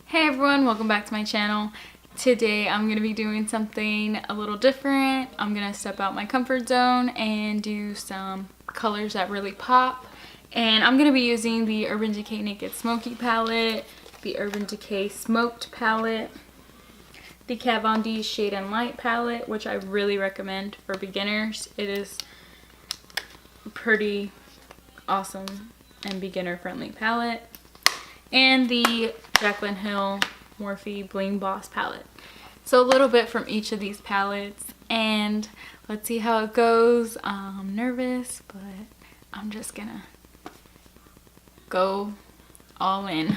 Hey everyone, welcome back to my channel. Today I'm going to be doing something a little different. I'm going to step out my comfort zone and do some colors that really pop. And I'm going to be using the Urban Decay Naked Smoky palette, the Urban Decay Smoked palette, the Kat Von D Shade and Light palette, which I really recommend for beginners. It is pretty awesome and beginner friendly palette. And the Jaclyn Hill Morphe Bling Boss palette. So a little bit from each of these palettes, and let's see how it goes. I'm nervous, but I'm just gonna go all in.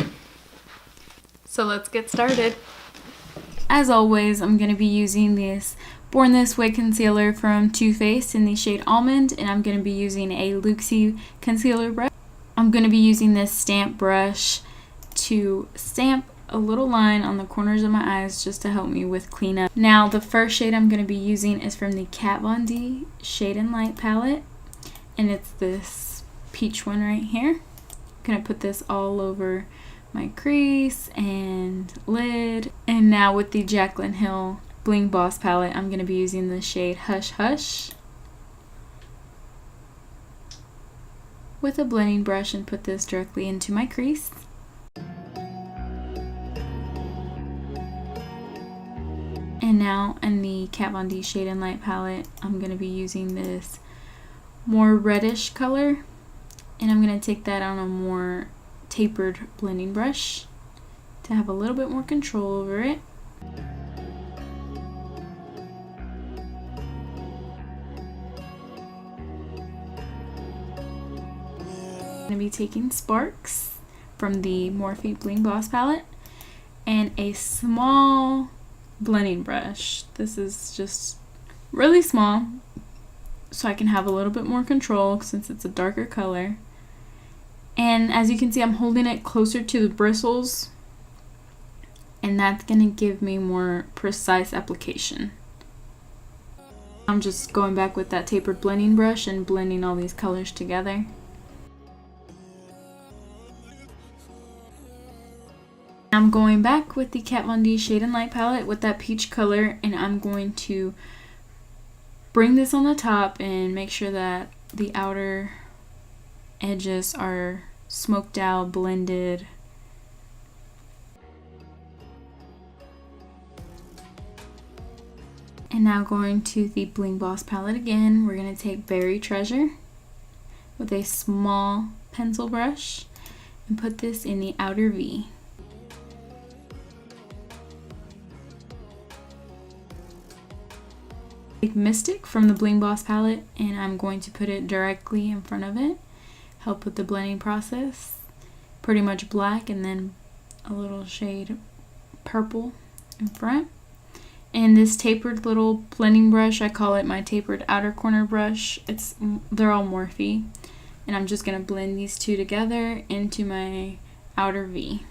So let's get started. As always, I'm gonna be using this Born This Way concealer from Too Faced in the shade Almond, and I'm gonna be using a Luxie concealer brush. I'm gonna be using this stamp brush to stamp a little line on the corners of my eyes just to help me with cleanup. Now the first shade I'm going to be using is from the Kat Von D Shade and Light palette, and it's this peach one right here. I'm going to put this all over my crease and lid. And now with the Jaclyn Hill Bling Boss palette, I'm going to be using the shade Hush Hush with a blending brush and put this directly into my crease. And now in the Kat Von D Shade and Light palette, I'm going to be using this more reddish color, and I'm going to take that on a more tapered blending brush to have a little bit more control over it. I'm going to be taking Sparks from the Morphe Bling Boss palette and a small blending brush. This is just really small so I can have a little bit more control since it's a darker color. And as you can see, I'm holding it closer to the bristles, and that's going to give me more precise application. I'm just going back with that tapered blending brush and blending all these colors together. I'm going back with the Kat Von D Shade and Light palette with that peach color, and I'm going to bring this on the top and make sure that the outer edges are smoked out, blended. And now going to the Bling Boss palette again, we're going to take Berry Treasure with a small pencil brush and put this in the outer V. Take Mystic from the Bling Boss palette, and I'm going to put it directly in front of it, help with the blending process. Pretty much black and then a little shade purple in front. And this tapered little blending brush, I call it my tapered outer corner brush. They're all Morphe, and I'm just gonna blend these two together into my outer V.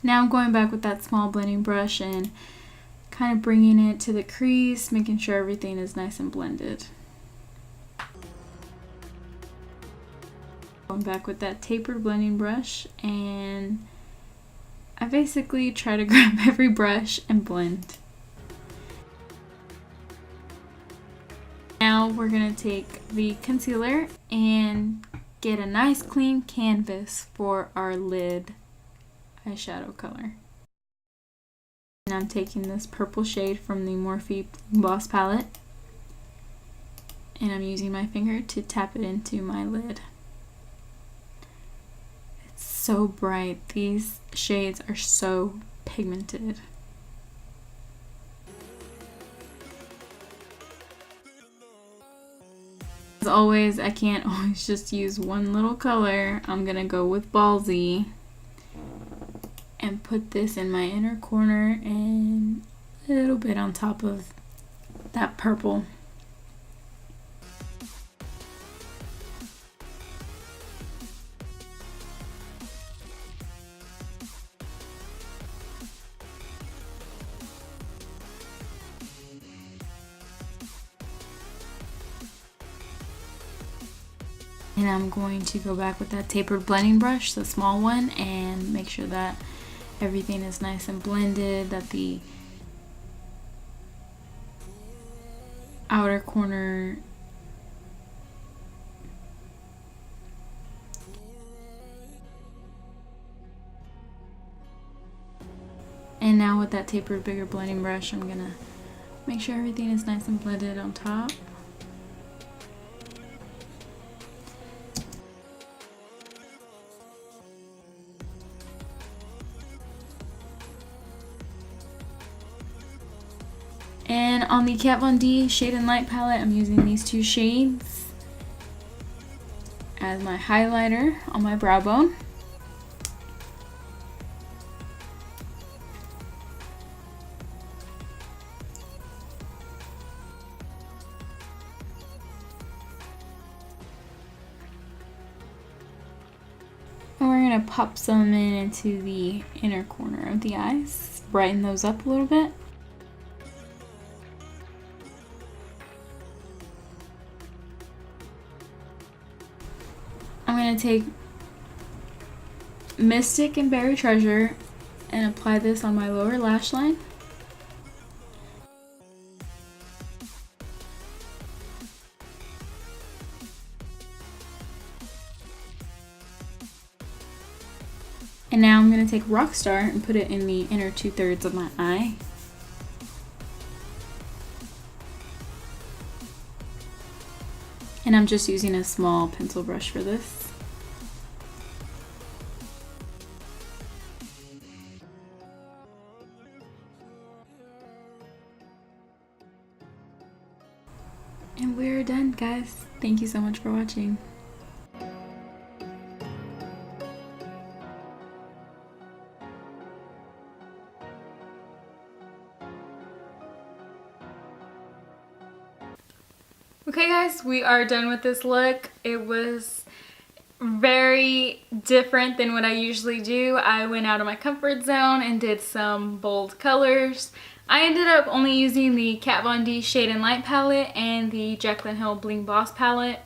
Now I'm going back with that small blending brush and kind of bringing it to the crease, making sure everything is nice and blended. Going back with that tapered blending brush, and I basically try to grab every brush and blend. Now we're going to take the concealer and get a nice clean canvas for our lid eyeshadow color. And I'm taking this purple shade from the Morphe Boss palette, and I'm using my finger to tap it into my lid. It's so bright. These shades are so pigmented. As always, I can't always just use one little color. I'm gonna go with Ballsy and put this in my inner corner and a little bit on top of that purple. And I'm going to go back with that tapered blending brush, the small one, and make sure that everything is nice and blended, that the outer corner and now with that tapered bigger blending brush, I'm gonna make sure everything is nice and blended on top. And on the Kat Von D Shade and Light palette, I'm using these two shades as my highlighter on my brow bone. And we're going to pop some into the inner corner of the eyes, brighten those up a little bit. I'm going to take Mystic and Berry Treasure and apply this on my lower lash line. And now I'm going to take Rockstar and put it in the inner 2/3 of my eye. And I'm just using a small pencil brush for this. And we're done, guys. Thank you so much for watching. Okay guys, we are done with this look. It was very different than what I usually do. I went out of my comfort zone and did some bold colors. I ended up only using the Kat Von D Shade and Light palette and the Jaclyn Hill Bling Boss palette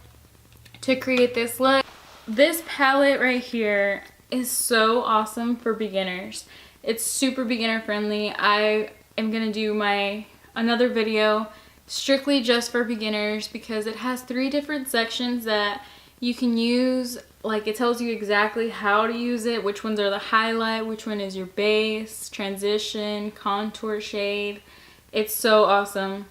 to create this look. This palette right here is so awesome for beginners. It's super beginner friendly. I am gonna do another video strictly just for beginners because it has 3 different sections that you can use. Like, it tells you exactly how to use it, which ones are the highlight, which one is your base, transition, contour shade. It's so awesome.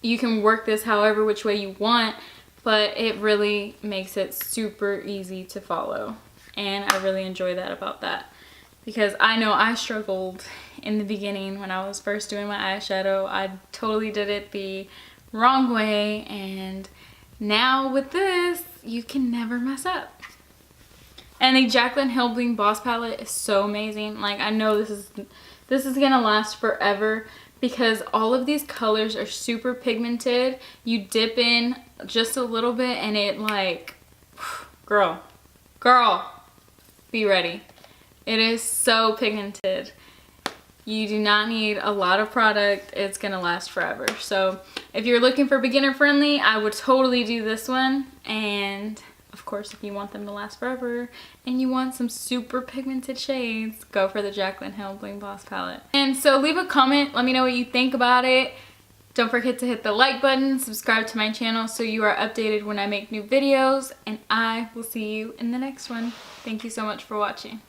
You can work this however which way you want, but it really makes it super easy to follow. And I really enjoy that about that, because I know I struggled in the beginning when I was first doing my eyeshadow. I totally did it the wrong way, and now with this, you can never mess up. And the Jaclyn Hill Bling Boss palette is so amazing. Like, I know this is gonna last forever because all of these colors are super pigmented. You dip in just a little bit and it, like, girl, be ready. It is so pigmented. You do not need a lot of product. It's gonna last forever. So if you're looking for beginner friendly, I would totally do this one. And of course, if you want them to last forever and you want some super pigmented shades, go for the Jaclyn Hill Bling Boss palette. And so leave a comment, let me know what you think about it. Don't forget to hit the like button, subscribe to my channel so you are updated when I make new videos, and I will see you in the next one. Thank you so much for watching.